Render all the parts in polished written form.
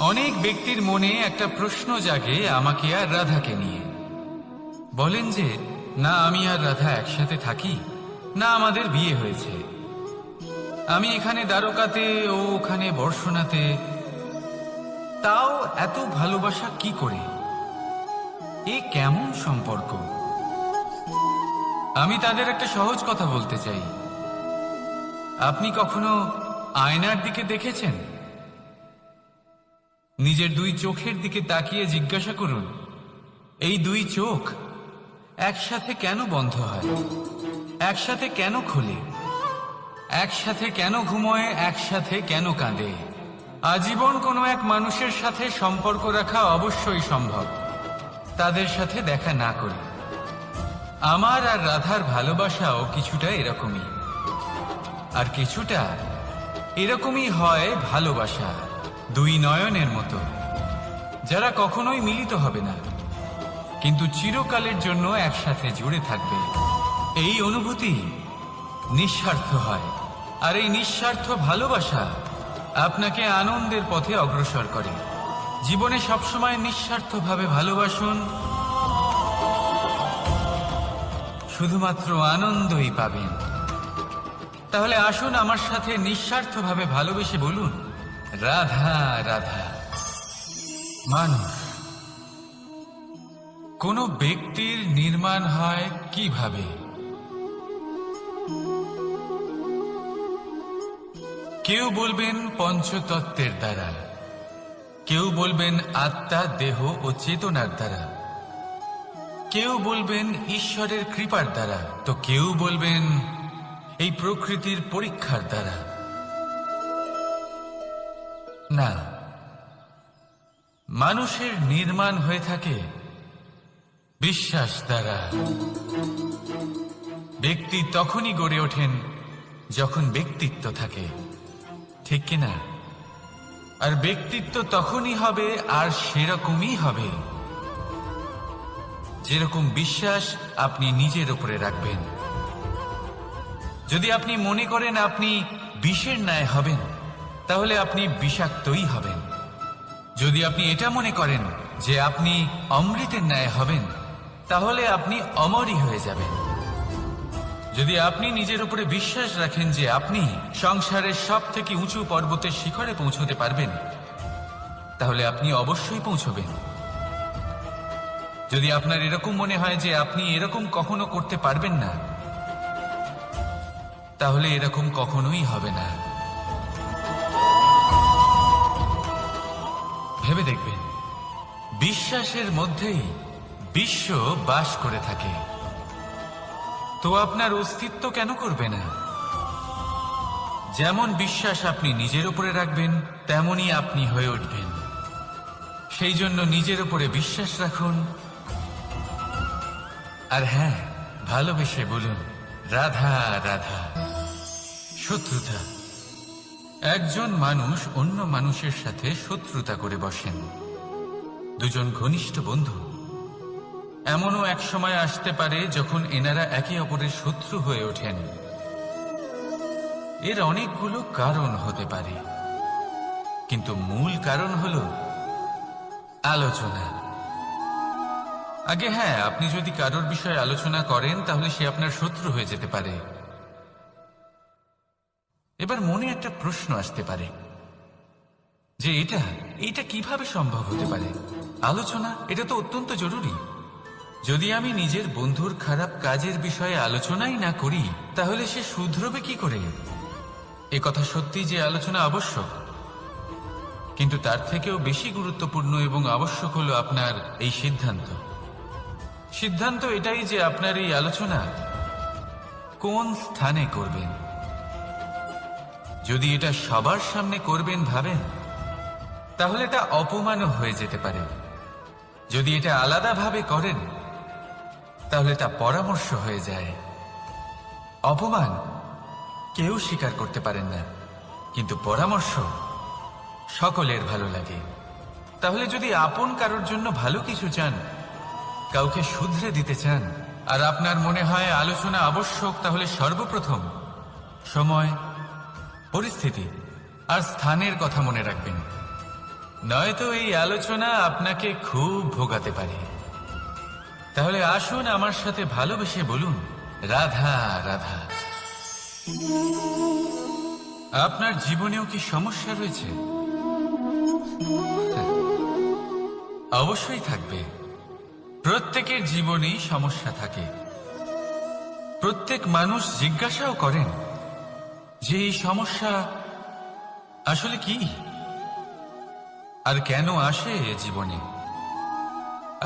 অনেক ব্যক্তির মনে একটা প্রশ্ন জাগে আমাকে আর রাধাকে নিয়ে। বলেন যে না আমি আর রাধা একসাথে থাকি, না আমাদের বিয়ে হয়েছে। আমি এখানে দ্বারকাতে, ও ওখানে বর্ষণাতে, তাও এত ভালোবাসা কি করে? এ কেমন সম্পর্ক? আমি তাদের একটা সহজ কথা বলতে চাই। আপনি কখনো আয়নার দিকে দেখেছেন? নিজের দুই চোখের দিকে তাকিয়ে জিজ্ঞাসা করুন, এই দুই চোখ একসাথে কেন বন্ধ হয়, একসাথে কেন খোলে, একসাথে কেন ঘুমোয়, একসাথে কেন কাঁদে? আজীবন কোনো এক মানুষের সাথে সম্পর্ক রাখা অবশ্যই সম্ভব, তাদের সাথে দেখা না করে। আমার আর রাধার ভালোবাসাও কিছুটা এরকমই, আর কিছুটা এরকমই হয় ভালোবাসা দুই নয়নের মতো, যারা কখনোই মিলিত হবে না কিন্তু চিরকালের জন্য একসাথে জুড়ে থাকবে। এই অনুভূতি নিঃস্বার্থ হয়, আর এই নিঃস্বার্থ ভালোবাসা আপনাকে আনন্দের পথে অগ্রসর করে। জীবনে সবসময় নিঃস্বার্থভাবে ভালোবাসুন, শুধুমাত্র আনন্দই পাবেন। তাহলে আসুন আমার সাথে নিঃস্বার্থভাবে ভালোবেসে বলুন, রাধা রাধা। মানুষ, কোন ব্যক্তির নির্মাণ হয় কিভাবে? কেউ বলবেন পঞ্চতত্ত্বের দ্বারা, কেউ বলবেন আত্মা, দেহ ও চেতনার দ্বারা, কেউ বলবেন ঈশ্বরের কৃপার দ্বারা, তো কেউ বলবেন এই প্রকৃতির পরীক্ষার দ্বারা। না, মানুষের নির্মাণ হয়ে থাকে বিশ্বাস দ্বারা। ব্যক্তি তখনই গড়ে ওঠেন যখন ব্যক্তিত্ব থাকে, ঠিক কিনা? আর ব্যক্তিত্ব তখনই হবে আর সেরকমই হবে যেরকম বিশ্বাস আপনি নিজের উপরে রাখবেন। যদি আপনি মনে করেন আপনি বিষের ন্যায় হবেন, তাহলে আপনি বিষাক্তই হবেন। যদি আপনি এটা মনে করেন যে আপনি অমৃতের ন্যায় হবেন, তাহলে আপনি অমরই হয়ে যাবেন। যদি আপনি নিজের উপরে বিশ্বাস রাখেন যে আপনি সংসারের সব থেকে উঁচু পর্বতের শিখরে পৌঁছতে পারবেন, তাহলে আপনি অবশ্যই পৌঁছবেন। যদি আপনার এরকম মনে হয় যে আপনি এরকম কখনো করতে পারবেন না, তাহলে এরকম কখনোই হবে না। ভেবে দেখবেন, বিশ্বাসের মধ্যেই বিশ্ব বাস করে থাকে, তো আপনার অস্তিত্ব কেন করবে না? যেমন বিশ্বাস আপনি নিজের উপরে রাখবেন, তেমনই আপনি হয়ে উঠবেন। সেই জন্য নিজের উপরে বিশ্বাস রাখুন, আর হ্যাঁ, ভালোবেসে বলুন, রাধা রাধা। শত্রুতা, একজন মানুষ অন্য মানুষের সাথে শত্রুতা করে বসেন। দুজন ঘনিষ্ঠ বন্ধু, এমনও এক সময় আসতে পারে যখন এনারা একে অপরের শত্রু হয়ে ওঠেন। এর অনেকগুলো কারণ হতে পারে, কিন্তু মূল কারণ হল আলোচনা। আগে হ্যাঁ, আপনি যদি কারোর বিষয়ে আলোচনা করেন তাহলে সে আপনার শত্রু হয়ে যেতে পারে। এবার মনে একটা প্রশ্ন আসতে পারে যে এটা কিভাবে সম্ভব হতে পারে? আলোচনা, এটা তো অত্যন্ত জরুরি। যদি আমি নিজের বন্ধুর খারাপ কাজের বিষয়ে আলোচনাই না করি, তাহলে সে শুধরবে কি করে? এ কথা সত্যি যে আলোচনা আবশ্যক, কিন্তু তার থেকেও বেশি গুরুত্বপূর্ণ এবং আবশ্যক হলো আপনার এই সিদ্ধান্ত। সিদ্ধান্ত এটাই যে আপনার এই আলোচনা কোন স্থানে করবেন। যদি এটা সবার সামনে করবেন ভাবেন, তাহলে এটা অপমানও হয়ে যেতে পারে। যদি এটা আলাদাভাবে করেন, তাহলে তা পরামর্শ হয়ে যায়। অপমান কেউ স্বীকার করতে পারেন না, কিন্তু পরামর্শ সকলের ভালো লাগে। তাহলে যদি আপন কারোর জন্য ভালো কিছু চান, কাউকে শুধরে দিতে চান, আর আপনার মনে হয় আলোচনা আবশ্যক, তাহলে সর্বপ্রথম সময়, পরিস্থিতি আর স্থানের কথা মনে রাখবেন। নয়তো এই আলোচনা আপনাকে খুব ভোগাতে পারে। তাহলে আসুন আমার সাথে ভালোবেসে বলুন, রাধা রাধা। আপনার জীবনেও কি সমস্যা রয়েছে? অবশ্যই থাকবে। প্রত্যেকের জীবনেই সমস্যা থাকে। প্রত্যেক মানুষ জিজ্ঞাসাও করেন যে এই সমস্যা আসলে কি আর কেন আসে জীবনে।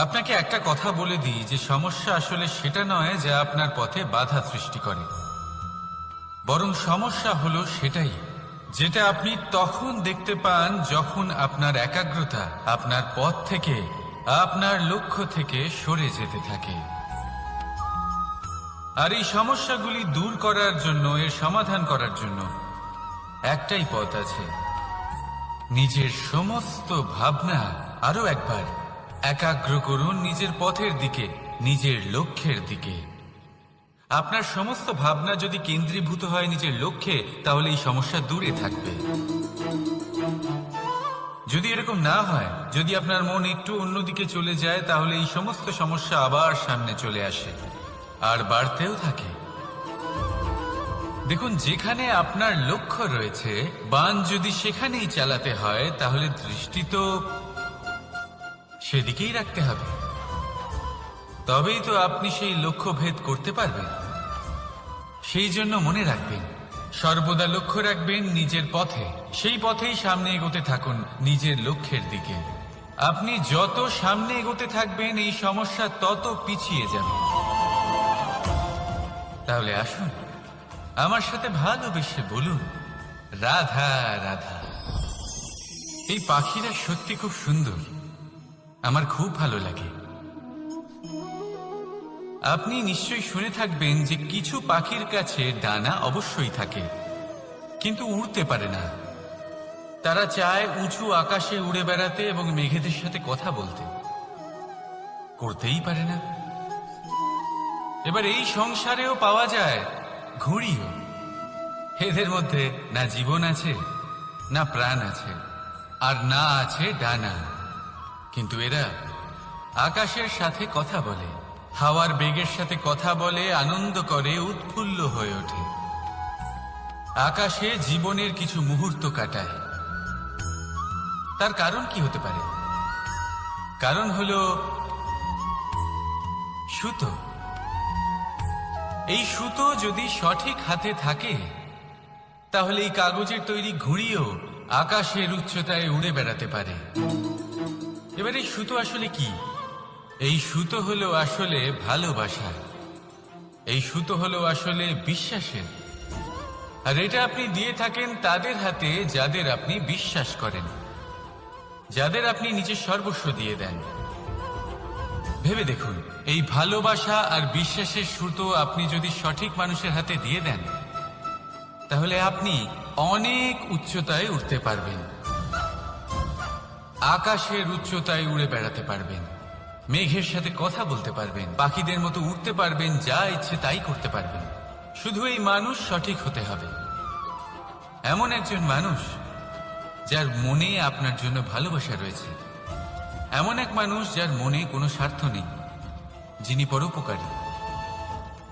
আপনাকে একটা কথা বলে দিই যে সমস্যা আসলে সেটা নয় যা আপনার পথে বাধা সৃষ্টি করে, বরং সমস্যা হলো সেটাই যেটা আপনি তখন দেখতে পান যখন আপনার একাগ্রতা আপনার পথ থেকে, আপনার লক্ষ্য থেকে সরে যেতে থাকে। আর এই সমস্যাগুলি দূর করার জন্য, এর সমাধান করার জন্য একটাই পথ আছে, নিজের সমস্ত ভাবনা আরো একবার একাগ্র করুন নিজের পথের দিকে, নিজের লক্ষ্যের দিকে। আপনার সমস্ত ভাবনা যদি কেন্দ্রীভূত হয় নিজের লক্ষ্যে, তাহলে এই সমস্যা দূরে থাকবে। যদি এরকম না হয়, যদি আপনার মন একটু অন্যদিকে চলে যায়, তাহলে এই সমস্ত সমস্যা আবার সামনে চলে আসে আর বাড়তেও থাকে। দেখুন, যেখানে আপনার লক্ষ্য রয়েছে, বাণ যদি সেখানেই চালাতে হয়, তাহলে দৃষ্টি তো সেদিকেই রাখতে হবে। তবেই তো আপনি সেই লক্ষ্য ভেদ করতে পারবেন। সেই জন্য মনে রাখবেন, সর্বদা লক্ষ্য রাখবেন নিজের পথে, সেই পথেই সামনে এগোতে থাকুন নিজের লক্ষ্যের দিকে। আপনি যত সামনে এগোতে থাকবেন, এই সমস্যা তত পিছিয়ে যাবে। তাহলে আসুন আমার সাথে ভালোবেসে বলুন, রাধা রাধা। এই পাখিরা সত্যি খুব সুন্দর, আমার খুব ভালো লাগে। আপনি নিশ্চয়ই শুনে থাকবেন যে কিছু পাখির কাছে ডানা অবশ্যই থাকে, কিন্তু উড়তে পারে না। তারা চায় উঁচু আকাশে উড়ে বেড়াতে এবং মেঘেদের সাথে কথা বলতে, করতেই পারে না। এবার এই সংসারেও পাওয়া যায় ঘুড়িও। এদের মধ্যে না জীবন আছে, না প্রাণ আছে, আর না আছে ডানা, কিন্তু এরা আকাশের সাথে কথা বলে, হাওয়ার বেগের সাথে কথা বলে, আনন্দ করে, উৎফুল্ল হয়ে ওঠে। আকাশে জীবনের কিছু মুহূর্ত কাটায়। তার কারণ কি হতে পারে? কারণ হলো সুতো। এই সুতো যদি সঠিক হাতে থাকে, তাহলে এই কাগজের তৈরি ঘুড়িও আকাশের উচ্চতায় উড়ে বেড়াতে পারে। এবার এই সুতো আসলে কি? এই সুতো হলো আসলে ভালোবাসা। এই সুতো হলো আসলে বিশ্বাসের। আর এটা আপনি দিয়ে থাকেন তাদের হাতে যাদের আপনি বিশ্বাস করেন, যাদের আপনি নিজের সর্বস্ব দিয়ে দেন। ভেবে দেখুন, এই ভালোবাসা আর বিশ্বাসের সুতো আপনি যদি সঠিক মানুষের হাতে দিয়ে দেন, তাহলে আপনি অনেক উচ্চতায় উঠতে পারবেন, আকাশের উচ্চতায় উড়ে বেড়াতে পারবেন, মেঘের সাথে কথা বলতে পারবেন, পাখিদের মতো উঠতে পারবেন, যা ইচ্ছে তাই করতে পারবেন। শুধু এই মানুষ সঠিক হতে হবে, এমন একজন মানুষ যার মনে আপনার জন্য ভালোবাসা রয়েছে, এমন এক মানুষ যার মনে কোনো স্বার্থ নেই, যিনি পরোপকারী,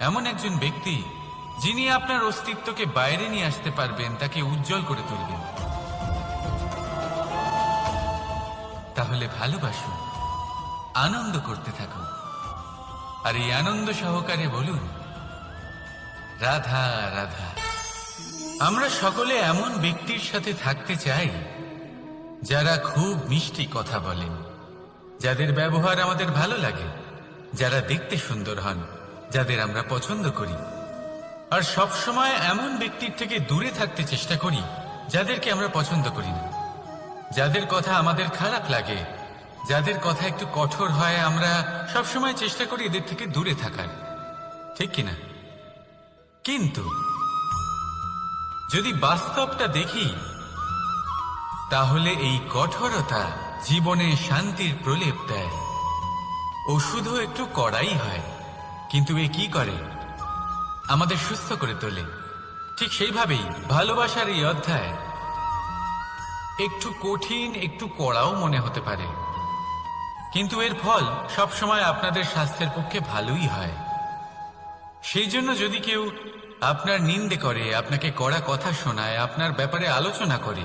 এমন একজন ব্যক্তি যিনি আপনার অস্তিত্বকে বাইরে নিয়ে আসতে পারবেন, তাকে উজ্জ্বল করে তুলবেন। তাহলে ভালোবাসুন, আনন্দ করতে থাকুন, আর এই আনন্দ সহকারে বলুন, রাধা রাধা। আমরা সকলে এমন ব্যক্তির সাথে থাকতে চাই যারা খুব মিষ্টি কথা বলেন, যাদের ব্যবহার আমাদের ভালো লাগে, যারা দেখতে সুন্দর হন, যাদের আমরা পছন্দ করি। আর সব সময় এমন ব্যক্তির থেকে দূরে থাকতে চেষ্টা করি যাদেরকে আমরা পছন্দ করি না, যাদের কথা আমাদের খারাপ লাগে, যাদের কথা একটু কঠোর হয়। আমরা সবসময় চেষ্টা করি এদের থেকে দূরে থাকার, ঠিক কিনা? কিন্তু যদি বাস্তবটা দেখি, তাহলে এই কঠোরতা জীবনে শান্তির প্রলেপ দেয়। ও শুধু একটু কড়াই হয়, কিন্তু এ কি করে? আমাদের সুস্থ করে তোলে। ঠিক সেইভাবেই ভালোবাসার এই অধ্যায় একটু কঠিন, একটু কড়াও মনে হতে পারে, কিন্তু এর ফল সবসময় আপনাদের স্বাস্থ্যের পক্ষে ভালোই হয়। সেই জন্য যদি কেউ আপনার নিন্দে করে, আপনাকে কড়া কথা শোনায়, আপনার ব্যাপারে আলোচনা করে,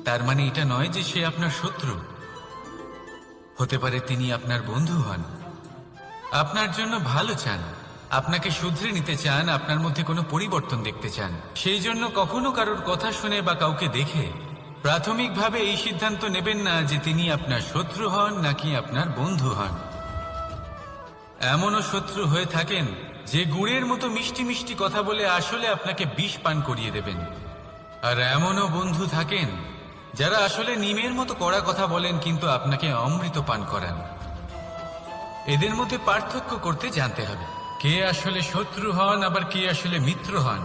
তার মানে এটা নয় যে সে আপনার শত্রু। হতে পারে তিনি আপনার বন্ধু হন, আপনার জন্য ভালো চান, আপনাকে শুধরে নিতে চান, আপনার মধ্যে কোনো পরিবর্তন দেখতে চান। সেই জন্য কখনো কারোর কথা শুনে বা কাউকে দেখে প্রাথমিকভাবে এই সিদ্ধান্ত নেবেন না যে তিনি আপনার শত্রু হন নাকি আপনার বন্ধু হন। এমনও শত্রু হয়ে থাকেন যে গুড়ের মতো মিষ্টি মিষ্টি কথা বলে আসলে আপনাকে বিষ পান করিয়ে দেবেন, আর এমনও বন্ধু থাকেন যারা আসলে নিমের মতো কড়া কথা বলেন কিন্তু আপনাকে অমৃত পান করান। এদের মধ্যে পার্থক্য করতে জানতে হবে, কে আসলে শত্রু হন আবার কে আসলে মিত্র হন।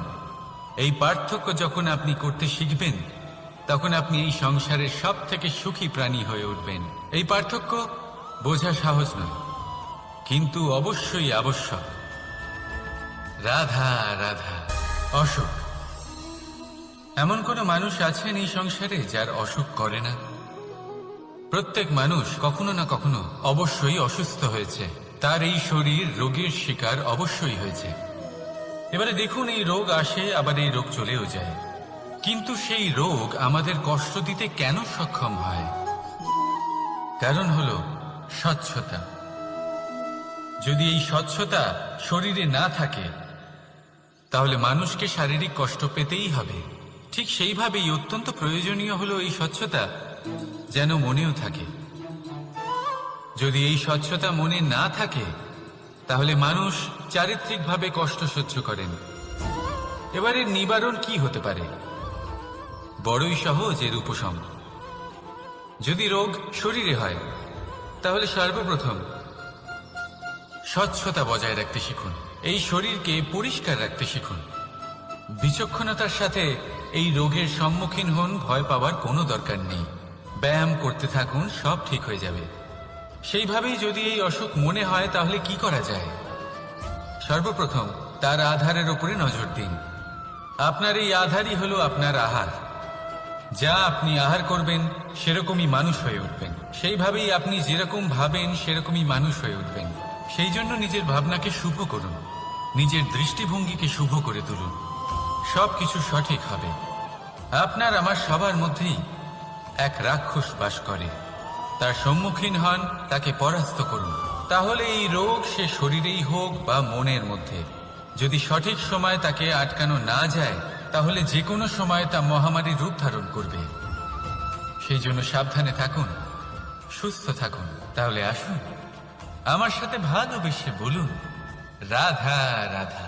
এই পার্থক্য যখন আপনি করতে শিখবেন, তখন আপনি এই সংসারের সব থেকে সুখী প্রাণী হয়ে উঠবেন। এই পার্থক্য বোঝা সহজ নয়, কিন্তু অবশ্যই আবশ্যক। রাধা রাধা। অসুখ। এমন কোনো মানুষ আছেন এই সংসারে যার অসুখ করে না? প্রত্যেক মানুষ কখনো না কখনো অবশ্যই অসুস্থ হয়েছে, তার এই শরীর রোগের শিকার অবশ্যই হয়েছে। এবারে দেখুন, এই রোগ আসে আবার এই রোগ চলেও যায়, কিন্তু সেই রোগ আমাদের কষ্ট দিতে কেন সক্ষম হয়? কারণ হলো স্বচ্ছতা। যদি এই স্বচ্ছতা শরীরে না থাকে তাহলে মানুষকে শারীরিক কষ্ট পেতেই হবে। ঠিক সেইভাবেই অত্যন্ত প্রয়োজনীয় হলো এই স্বচ্ছতা যেন মনেও থাকে। যদি এই স্বচ্ছতা মনে না থাকে তাহলে মানুষ চারিত্রিকভাবে কষ্ট সহ্য করেন। এবারে নিবারণ কি হতে পারে? বড়ই সহজ এর উপশম। যদি রোগ শরীরে হয় তাহলে সর্বপ্রথম স্বচ্ছতা বজায় রাখতে শিখুন, এই শরীরকে পরিষ্কার রাখতে শিখুন। বিচক্ষণতার সাথে এই রোগের সম্মুখীন হন, ভয় পাওয়ার কোনো দরকার নেই। ব্যায়াম করতে থাকুন, সব ঠিক হয়ে যাবে। সেইভাবেই যদি এই অসুখ মনে হয় তাহলে কি করা যায়? সর্বপ্রথম তার আধারের উপরে নজর দিন। আপনার এই আধারই হলো আপনার আহার। যা আপনি আহার করবেন সেরকমই মানুষ হয়ে উঠবেন। সেইভাবেই আপনি যেরকম ভাবেন সেরকমই মানুষ হয়ে উঠবেন। সেই জন্য নিজের ভাবনাকে শুভ করুন, নিজের দৃষ্টিভঙ্গিকে শুভ করে তুলুন, সবকিছু সঠিক হবে। আপনার আমার সবার মধ্যেই এক রাক্ষস বাস করে, তার সম্মুখীন হন, তাকে পরাস্ত করুন। তাহলে এই রোগ সে শরীরেই হোক বা মনের মধ্যে, যদি সঠিক সময় তাকে আটকানো না যায় তাহলে যে কোনো সময় তা মহামারীর রূপ ধারণ করবে। সেই জন্য সাবধানে থাকুন, সুস্থ থাকুন। তাহলে আসুন আমার সাথে ভালোবেসে বলুন রাধা রাধা।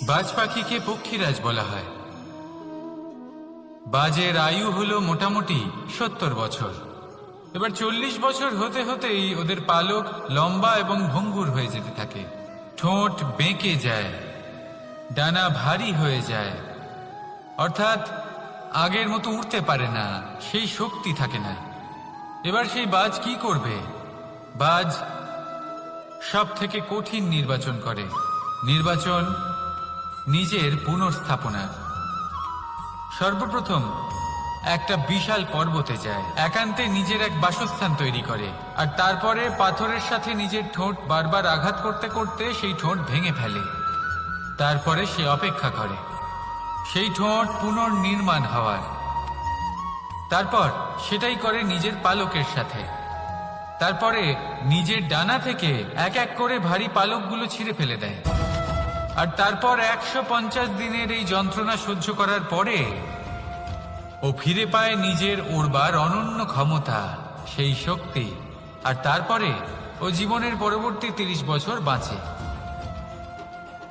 বাজ পাখিকে পক্ষীরাজ বলা হয়। বাজের আয়ু হলো মোটামুটি 70 বছর। এবার 40 বছর হতে হতেই ওদের পালক লম্বা এবং ভঙ্গুর হয়ে যেতে থাকে, ঠোঁট বেঁকে যায়, ডানা ভারী হয়ে যায়, অর্থাৎ আগের মতো উঠতে পারে না, সেই শক্তি থাকে না। এবার সেই বাজ কি করবে? বাজ সব থেকে কঠিন নির্বাচন করে, নির্বাচন নিজের পুনর্স্থাপনা। সর্বপ্রথম একটা বিশাল পর্বতে যায়, একান্তে নিজের এক বাসস্থান তৈরি করে, আর তারপরে পাথরের সাথে নিজের ঠোঁট বারবার আঘাত করতে করতে সেই ঠোঁট ভেঙে ফেলে। তারপরে সে অপেক্ষা করে সেই ঠোঁট পুনর্নির্মাণ হওয়ার। তারপর সেটাই করে নিজের পালকের সাথে। তারপরে নিজের ডানা থেকে এক এক করে ভারী পালকগুলো ছিঁড়ে ফেলে দেয়। আর তারপর 150 দিনের এই যন্ত্রণা সহ্য করার পরে ও ফিরে পায় নিজের ওড়বার অনন্য ক্ষমতা, সেই শক্তি। আর তারপরে ও জীবনের পরবর্তী 30 বছর বাঁচে।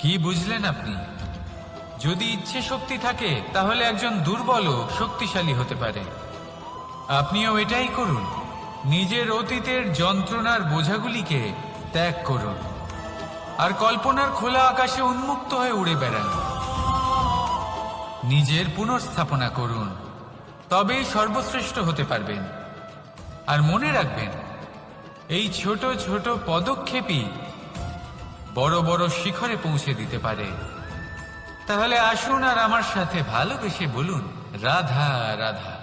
কি বুঝলেন আপনি? যদি ইচ্ছে শক্তি থাকে তাহলে একজন দুর্বলও শক্তিশালী হতে পারে। আপনিও এটাই করুন, নিজের অতীতের যন্ত্রণার বোঝাগুলিকে ত্যাগ করুন আর কল্পনার খোলা আকাশে উন্মুক্ত হয়ে উড়ে বেড়ান। নিজের পুনর্স্থাপনা করুন, তবেই সর্বশ্রেষ্ঠ হতে পারবেন। আর মনে রাখবেন, এই ছোট ছোট পদক্ষেপই বড় বড় শিখরে পৌঁছে দিতে পারে। তাহলে আসুন আর আমার সাথে ভালোবেসে বলুন রাধা রাধা।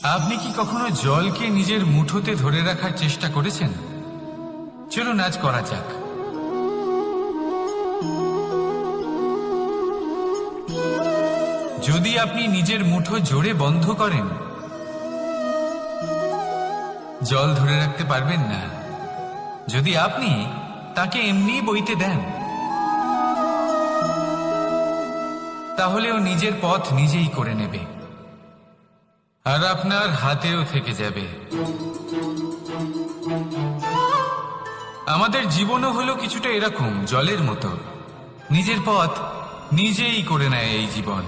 আপনি কি কখনো জলকে নিজের মুঠোতে ধরে রাখার চেষ্টা করেছেন? চলুন আজ করা যাক। যদি আপনি নিজের মুঠো জোরে বন্ধ করেন, জল ধরে রাখতে পারবেন না। যদি আপনি তাকে এমনি বইতে দেন, তাহলে ও নিজের পথ নিজেই করে নেবে, আর আপনার হাতেও থেকে যাবে। আমাদের জীবনও হলো কিছুটা এরকম, জলের মতো। নিজের পথ নিজেই করে নেয় এই জীবন।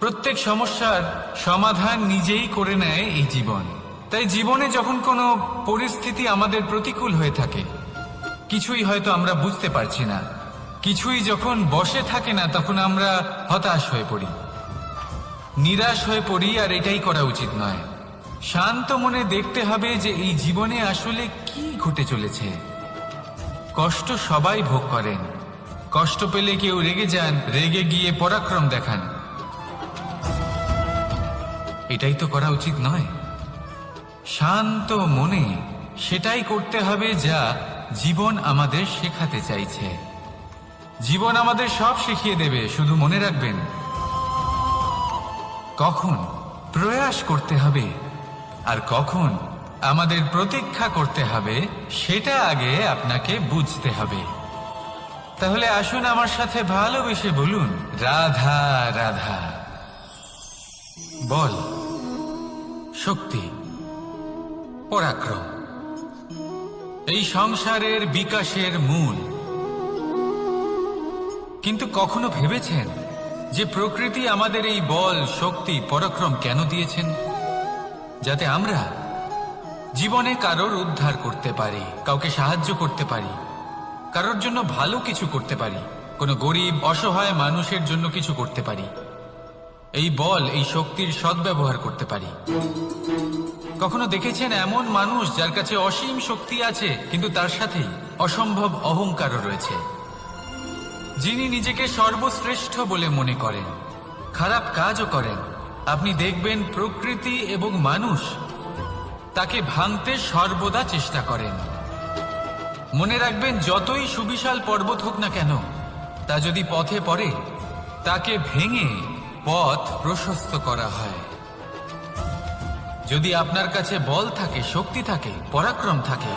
প্রত্যেক সমস্যার সমাধান নিজেই করে নেয় এই জীবন। তাই জীবনে যখন কোনো পরিস্থিতি আমাদের প্রতিকূল হয়ে থাকে, কিছুই হয়তো আমরা বুঝতে পারছি না, কিছুই যখন বসে থাকে না, তখন আমরা হতাশ হয়ে পড়ি, নিরাশ হয়ে পড়ি। আর এটাই করা উচিত নয়। শান্ত মনে দেখতে হবে যে এই জীবনে আসলে কি ঘটে চলেছে। কষ্ট সবাই ভোগ করেন। কষ্ট পেলে কেউ রেগে যান, রেগে গিয়ে পরাক্রম দেখান। এটাই তো করা উচিত নয়। শান্ত মনে সেটাই করতে হবে যা জীবন আমাদের শেখাতে চাইছে। জীবন আমাদের সব শিখিয়ে দেবে, শুধু মনে রাখবেন কখন প্রয়াস করতে হবে আর কখন আমাদের প্রতীক্ষা করতে হবে, সেটা আগে আপনাকে বুঝতে হবে। তাহলে আসুন আমার সাথে ভালোবেসে বলুন, রাধা রাধা। বল, শক্তি, পরাক্রম এই সংসারের বিকাশের মূল। কিন্তু কখনো ভেবেছেন যে প্রকৃতি আমাদের এই বল, শক্তি, পরাক্রম কেন দিয়েছেন? যাতে আমরা জীবনে কারোর উদ্ধার করতে পারি, কাউকে সাহায্য করতে পারি, কারোর জন্য ভালো কিছু করতে পারি, কোনো গরিব অসহায় মানুষের জন্য কিছু করতে পারি। এই বল, এই শক্তির সদ্ব্যবহার করতে পারি। কখনো দেখেছেন এমন মানুষ যার কাছে অসীম শক্তি আছে, কিন্তু তার সাথেই অসম্ভব অহংকারও রয়েছে, যিনি নিজেকে সর্বশ্রেষ্ঠ বলে মনে করেন, খারাপ কাজও করেন। আপনি দেখবেন প্রকৃতি এবং মানুষ তাকে ভাঙতে সর্বদা চেষ্টা করেন। মনে রাখবেন, যতই সুবিশাল পর্বত হোক না কেন, তা যদি পথে পড়ে, তাকে ভেঙে পথ প্রশস্ত করা হয়। যদি আপনার কাছে বল থাকে, শক্তি থাকে, পরাক্রম থাকে,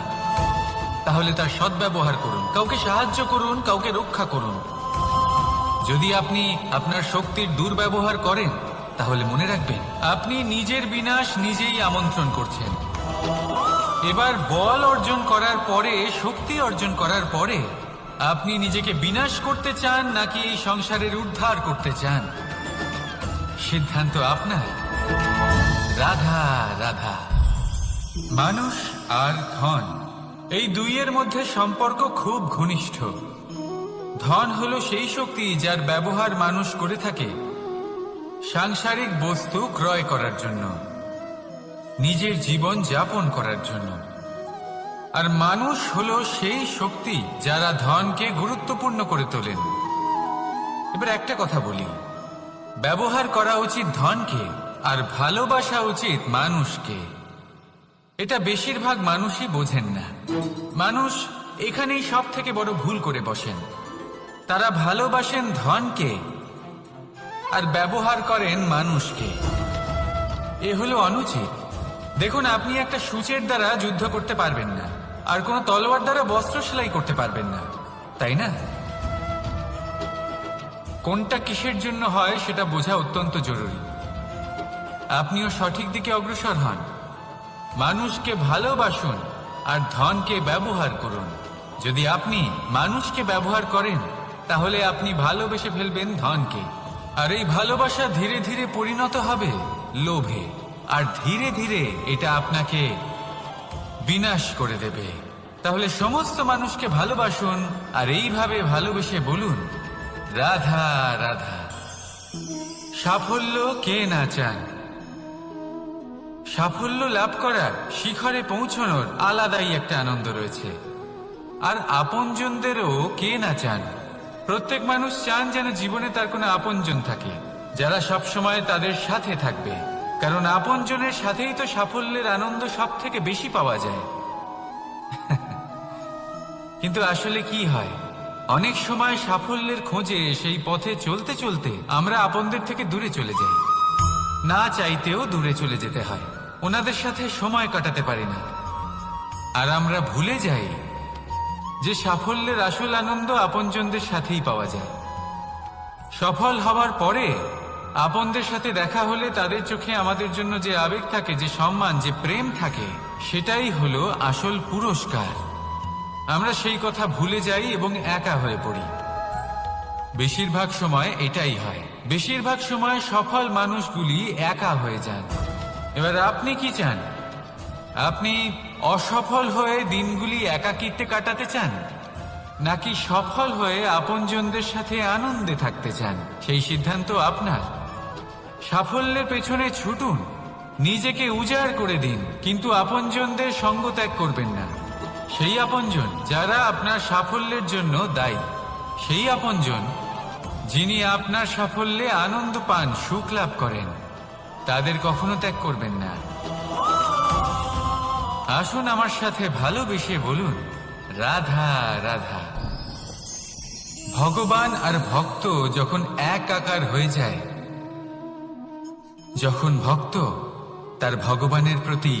তাহলে তার সদ্ব্যবহার করুন, কাউকে সাহায্য করুন, কাউকে রক্ষা করুন। যদি আপনি আপনার শক্তির দুর্ব্যবহার করেন, তাহলে মনে রাখবেন আপনি নিজের বিনাশ নিজেই আমন্ত্রণ করছেন। এবার বল অর্জন করার পরে, শক্তি অর্জন করার পরে, আপনি নিজেকে বিনাশ করতে চান নাকি এই সংসারের উদ্ধার করতে চান? সিদ্ধান্ত আপনার। রাধা রাধা। মানুষ আর ধন, এই দুইয়ের মধ্যে সম্পর্ক খুব ঘনিষ্ঠ। ধন হলো সেই শক্তি যার ব্যবহার মানুষ করে থাকে সাংসারিক বস্তু ক্রয় করার জন্য, নিজের জীবন যাপন করার জন্য। আর মানুষ হলো সেই শক্তি যারা ধনকে গুরুত্বপূর্ণ করে তোলেন। এবার একটা কথা বলি, ব্যবহার করা উচিত ধনকে আর ভালোবাসা উচিত মানুষকে। এটা বেশিরভাগ মানুষই বোঝেন না। মানুষ এখানেই সব থেকে বড় ভুল করে বসেন। তারা ভালোবাসেন ধনকে আর ব্যবহার করেন মানুষকে। এ হলো অনুচিত। দেখুন, আপনি একটা সূচের দ্বারা যুদ্ধ করতে পারবেন না, আর কোনো তলোয়ার দ্বারা বস্ত্র সেলাই করতে পারবেন না, তাই না? কোনটা কিসের জন্য হয় সেটা বোঝা অত্যন্ত জরুরি। আপনিও সঠিক দিকে অগ্রসর হন। মানুষকে ভালোবাসুন আর ধনকে ব্যবহার করুন। যদি আপনি মানুষকে ব্যবহার করেন, তাহলে আপনি ভালোবেসে ফেলবেন ধনকে। আর এই ভালোবাসা ধীরে ধীরে পরিণত হবে লোভে, আর ধীরে ধীরে এটা আপনাকে বিনাশ করে দেবে। তাহলে সমস্ত মানুষকে ভালোবাসুন আর এইভাবে ভালোবেসে বলুন, রাধা রাধা। সাফল্য কে না চান? সাফল্য লাভ করার, শিখরে পৌঁছানোর আলাদাই একটা আনন্দ রয়েছে। আর আপনজনদেরও কে না চান? প্রত্যেক মানুষ চান যেন জীবনে তার কোনো আপনজন থাকে, যারা সব সময় তাদের সাথে থাকবে। কারণ আপনজনের সাথেই তো সাফল্যের আনন্দ সব থেকে বেশি পাওয়া যায়। কিন্তু আসলে কি হয়, অনেক সময় সাফল্যের খোঁজে সেই পথে চলতে চলতে আমরা আপনদের থেকে দূরে চলে যাই। না চাইতেও দূরে চলে যেতে হয়, ওনাদের সাথে সময় কাটাতে পারি না। আর আমরা ভুলে যাই যে সাফল্যের আসল আনন্দ আপনজনদের সাথেই পাওয়া যায়। সফল হওয়ার পরে আপনদের সাথে দেখা হলে তাদের চোখে আমাদের জন্য যে আবেগ থাকে, যে সম্মান, যে প্রেম থাকে, সেটাই হলো আসল পুরস্কার। আমরা সেই কথা ভুলে যাই এবং একা হয়ে পড়ি। বেশিরভাগ সময় এটাই হয়, বেশিরভাগ সময় সফল মানুষগুলি একা হয়ে যান। এবার আপনি কি চান? আপনি অসফল হয়ে দিনগুলি একাকিত্বে কাটাতে চান, নাকি সফল হয়ে আপনজনদের সাথে আনন্দে থাকতে চান? সেই সিদ্ধান্ত আপনার। সাফল্যের পেছনে ছুটুন, নিজেকে উজাড় করে দিন, কিন্তু আপনজনদের সঙ্গ ত্যাগ করবেন না। সেই আপনজন যারা আপনার সাফল্যের জন্য দায়ী, সেই আপনজন যিনি আপনার সাফল্যে আনন্দ পান, সুখ লাভ করেন, তাদের কখনো ত্যাগ করবেন না। আসুন আমার সাথে ভালোবেসে বলুন, রাধা রাধা। ভগবান আর ভক্ত যখন একাকার হয়ে যায়, যখন ভক্ত তার ভগবানের প্রতি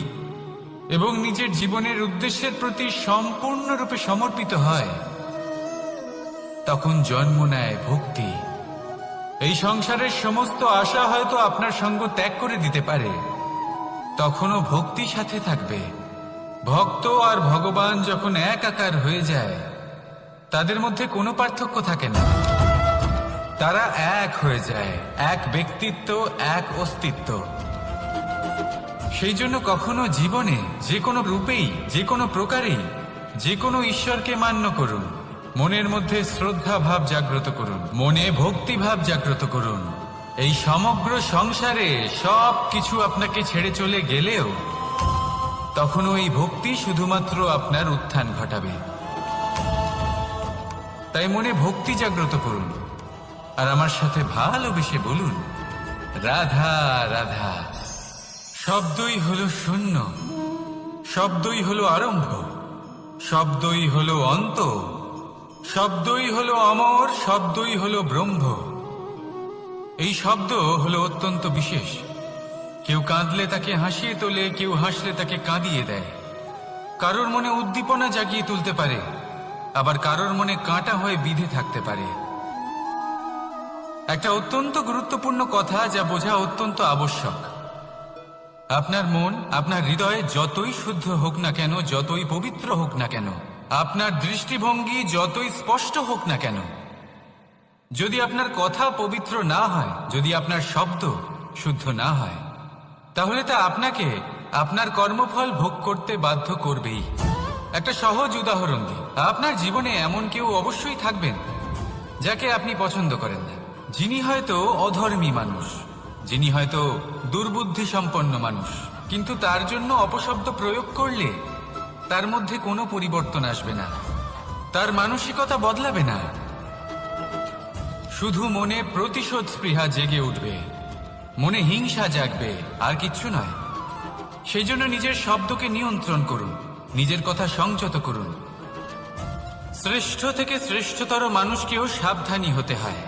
এবং নিজের জীবনের উদ্দেশ্যের প্রতি সম্পূর্ণরূপে সমর্পিত হয়, তখন জন্ম নেয় ভক্তি। এই সংসারের সমস্ত আশা হয়তো আপনার সঙ্গ ত্যাগ করে দিতে পারে, তখনও ভক্তি সাথে থাকবে। ভক্ত আর ভগবান যখন একাকার হয়ে যায়, তাদের মধ্যে কোনো পার্থক্য থাকে না। তারা এক হয়ে যায়, এক ব্যক্তিত্ব, এক অস্তিত্ব। সেই জন্য কখনো জীবনে যে কোনো রূপেই, যে কোনো প্রকারেই, যে কোনো ঈশ্বরকে মান্য করুন, মনের মধ্যে শ্রদ্ধা ভাব জাগ্রত করুন, মনে ভক্তি ভাব জাগ্রত করুন। এই সমগ্র সংসারে সব কিছু আপনাকে ছেড়ে চলে গেলেও তখনও এই ভক্তি শুধুমাত্র আপনার উত্থান ঘটাবে। তাই মনে ভক্তি জাগ্রত করুন আর আমার সাথে ভালোবেসে বলুন, রাধা রাধা। শব্দই হলো শূন্য, শব্দই হলো আরম্ভ, শব্দই হলো অন্ত, শব্দই হলো অমর, শব্দই হলো ব্রহ্ম। এই শব্দ হলো অত্যন্ত বিশেষ। কেউ কাঁদলে তাকে হাসিয়ে তোলে, কেউ হাসলে তাকে কাঁদিয়ে দেয়। কারোর মনে উদ্দীপনা জাগিয়ে তুলতে পারে, আবার কারোর মনে কাঁটা হয়ে বিঁধে থাকতে পারে। একটা অত্যন্ত গুরুত্বপূর্ণ কথা, যা বোঝা অত্যন্ত আবশ্যক। আপনার মন, আপনার হৃদয়ে যতই শুদ্ধ হোক না কেন, যতই পবিত্র হোক না কেন, আপনার দৃষ্টিভঙ্গি যতই স্পষ্ট হোক না কেন, যদি আপনার কথা পবিত্র না হয়, যদি আপনার শব্দ শুদ্ধ না হয়, তাহলে তা আপনাকে আপনার কর্মফল ভোগ করতে বাধ্য করবেই। একটা সহজ উদাহরণ দিই। আপনার জীবনে এমন কেউ অবশ্যই থাকবেন যাকে আপনি পছন্দ করেন না, যিনি হয়তো অধর্মী মানুষ, যিনি হয়তো দুর্বুদ্ধি সম্পন্ন মানুষ, কিন্তু তার জন্য অপশব্দ প্রয়োগ করলে তার মধ্যে কোনো পরিবর্তন আসবে না, তার মানসিকতা বদলাবে না, শুধু মনে প্রতিশোধ স্পৃহা জেগে উঠবে, মনে হিংসা জাগবে, আর কিচ্ছু নয়। সেই জন্য নিজের শব্দকে নিয়ন্ত্রণ করুন, নিজের কথা সংযত করুন। শ্রেষ্ঠ থেকে শ্রেষ্ঠতর মানুষকেও সাবধানী হতে হয়,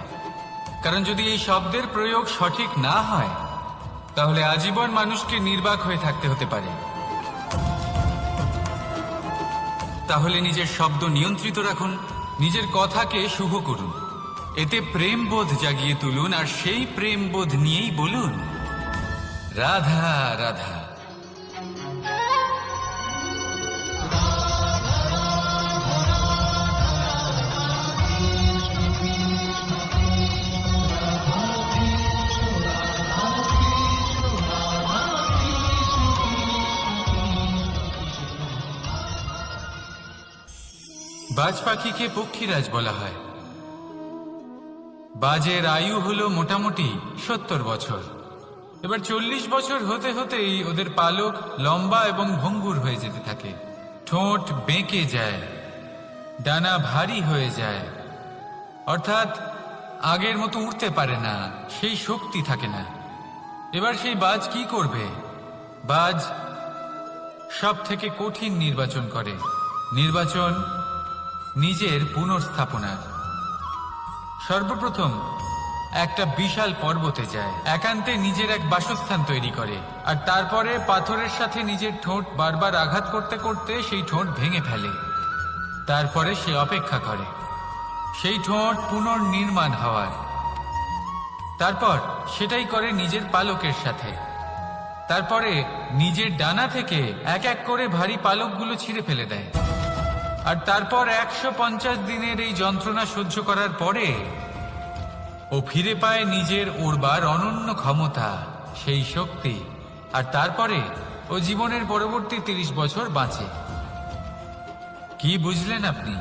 কারণ যদি এই শব্দের প্রয়োগ সঠিক না হয়, তাহলে আজীবন মানুষকে নির্বাক হয়ে থাকতে হতে পারে। তাহলে নিজের শব্দ নিয়ন্ত্রিত রাখুন, নিজের কথাকে শুভ করুন, এতে প্রেমবোধ জাগিয়ে তুলুন, আর সেই প্রেমবোধ নিয়েই বলুন, রাধা রাধা। বাজ পাখিকে পক্ষীরাজ বলা হয়। বাজের আয়ু হলো মোটামুটি 70 বছর। এবার 40 বছর হতে হতেই ওদের পালক লম্বা এবং ভঙ্গুর হয়ে যেতে থাকে, ঠোঁট বেঁকে যায়, ডানা ভারী হয়ে যায়, অর্থাৎ আগের মতো উঠতে পারে না, সেই শক্তি থাকে না। এবার সেই বাজ কি করবে? বাজ সব থেকে কঠিন নির্বাচন করে, নির্বাচন নিজের পুনর্স্থাপনার। সর্বপ্রথম একটা বিশাল পর্বতে যায়, একান্তে নিজের এক বাসস্থান তৈরি করে, আর তারপরে পাথরের সাথে নিজের ঠোঁট বারবার আঘাত করতে করতে সেই ঠোঁট ভেঙে ফেলে। তারপরে সে অপেক্ষা করে সেই ঠোঁট পুনর্নির্মাণ হওয়ার। তারপর সেটাই করে নিজের পালকের সাথে। তারপরে নিজের ডানা থেকে এক এক করে ভারী পালকগুলো ছিঁড়ে ফেলে দেয়। আর তারপর 150 দিনের এই যন্ত্রণা সহ্য করার পরে ও ফিরে পায় নিজের ওড়বার অনন্য ক্ষমতা, সেই শক্তি। আর তারপরে ও জীবনের পরবর্তী 30 বছর বাঁচে। কি বুঝলেন আপনি?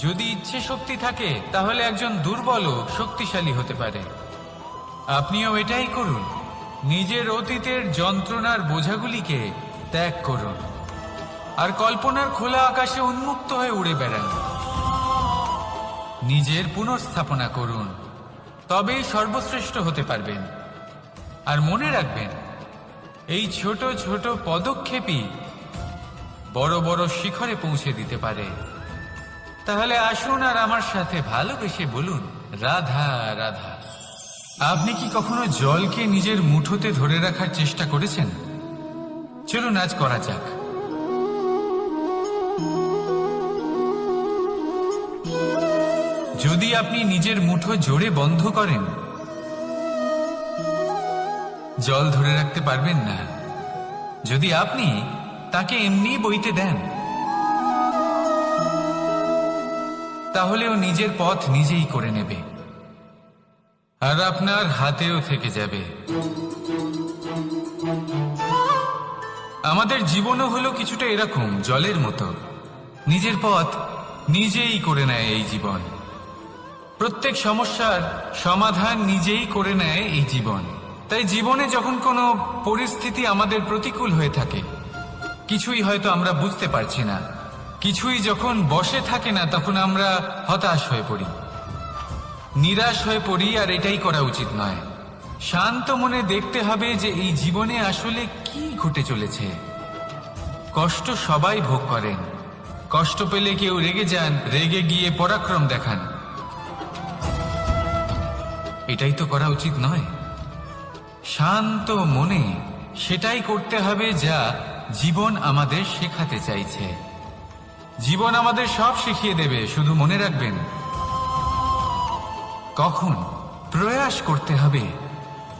যদি ইচ্ছে শক্তি থাকে তাহলে একজন দুর্বলও শক্তিশালী হতে পারে। আপনিও এটাই করুন, নিজের অতীতের যন্ত্রণার বোঝাগুলিকে ত্যাগ করুন আর কল্পনার খোলা আকাশে উন্মুক্ত হয়ে উড়ে বেড়ান। নিজের পুনর্স্থাপনা করুন, তবেই সর্বশ্রেষ্ঠ হতে পারবেন। আর মনে রাখবেন, এই ছোট ছোট পদক্ষেপই বড় বড় শিখরে পৌঁছে দিতে পারে। তাহলে আসুন আর আমার সাথে ভালোবেসে বলুন, রাধা রাধা। আপনি কি কখনো জলকে নিজের মুঠোতে ধরে রাখার চেষ্টা করেছেন? চলুন আজ করা যাক। যদি আপনি নিজের মুঠো জোরে বন্ধ করেন, জল ধরে রাখতে পারবেন না। যদি আপনি তাকে এমনি বইতে দেন, তাহলে ও নিজের পথ নিজেই করে নেবে আর আপনার হাতেও থেকে যাবে। আমাদের জীবনও হলো কিছুটা এরকম, জলের মতো। নিজের পথ নিজেই করে নেয় এই জীবন। প্রত্যেক সমস্যার সমাধান নিজেই করে নেয় এই জীবন। তাই জীবনে যখন কোনো পরিস্থিতি আমাদের প্রতিকূল হয়ে থাকে, কিছুই হয়তো আমরা বুঝতে পারছি না, কিছুই যখন বসে থাকে না, তখন আমরা হতাশ হয়ে পড়ি, নিরাশ হয়ে পড়ি। আর এটাই করা উচিত নয়। শান্ত মনে দেখতে হবে যে এই জীবনে আসলে কি ঘটে চলেছে। কষ্ট সবাই ভোগ করেন। কষ্ট পেলে কেউ রেগে যান, রেগে গিয়ে পরাক্রম দেখান। এটাই তো করা উচিত নয়। শান্ত মনে সেটাই করতে হবে যা জীবন আমাদের শেখাতে চাইছে। জীবন আমাদের সব শিখিয়ে দেবে, শুধু মনে রাখবেন কখন প্রয়াস করতে হবে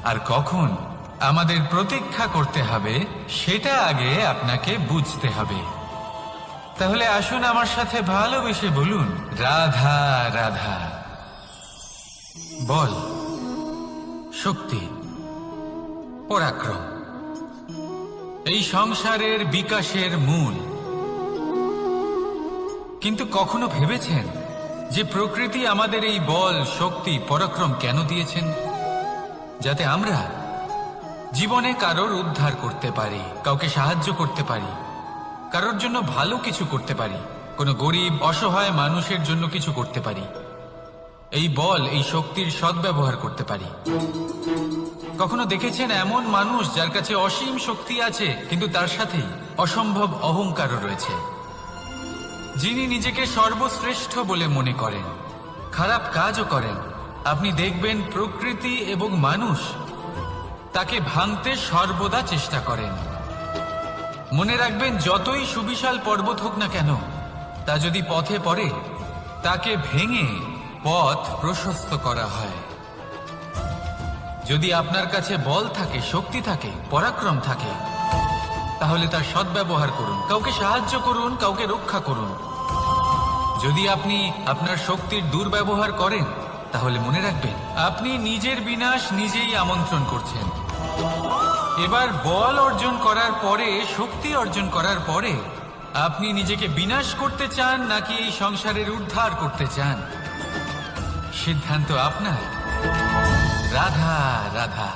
আর কখন আমাদের প্রতীক্ষা করতে হবে, সেটা আগে আপনাকে বুঝতে হবে। তাহলে আসুন আমার সাথে ভালোবেসে বলুন, রাধা রাধা। বল, শক্তি, পরাক্রম এই সংসারের বিকাশের মূল। কিন্তু কখনো ভেবেছেন যে প্রকৃতি আমাদের এই বল, শক্তি, পরাক্রম কেন দিয়েছেন? যাতে আমরা জীবনে কারোর উদ্ধার করতে পারি, কাউকে সাহায্য করতে পারি, কারোর জন্য ভালো কিছু করতে পারি, কোনো গরিব অসহায় মানুষের জন্য কিছু করতে পারি। এই বল, এই শক্তির সদ্ব্যবহার করতে পারি। কখনো দেখেছেন এমন মানুষ যার কাছে অসীম শক্তি আছে, কিন্তু তার সাথেই অসম্ভব অহংকারও রয়েছে? যিনি নিজেকে সর্বশ্রেষ্ঠ বলে মনে করেন, খারাপ কাজও করেন। আপনি দেখবেন প্রকৃতি এবং মানুষ তাকে ভাঙতে সর্বদা চেষ্টা করেন। মনে রাখবেন, যতই সুবিশাল পর্বত হোক না কেন, তা যদি পথে পড়ে, তাকে ভেঙে পথ প্রশস্ত করা হয়। যদি আপনার কাছে বল থাকে, শক্তি থাকে, পরাক্রম থাকে, তাহলে তার সদ্ব্যবহার করুন, কাউকে সাহায্য করুন, কাউকে রক্ষা করুন। যদি আপনি আপনার শক্তির দুর্ব্যবহার করেন, তাহলে মনে রাখবেন আপনি নিজের বিনাশ নিজেই আমন্ত্রণ করছেন। এবার বল অর্জন করার পরে, শক্তি অর্জন করার পরে, আপনি নিজেকে বিনাশ করতে চান নাকি এই সংসারের উদ্ধার করতে চান? সিদ্ধান্ত আপনার। রাধা রাধা।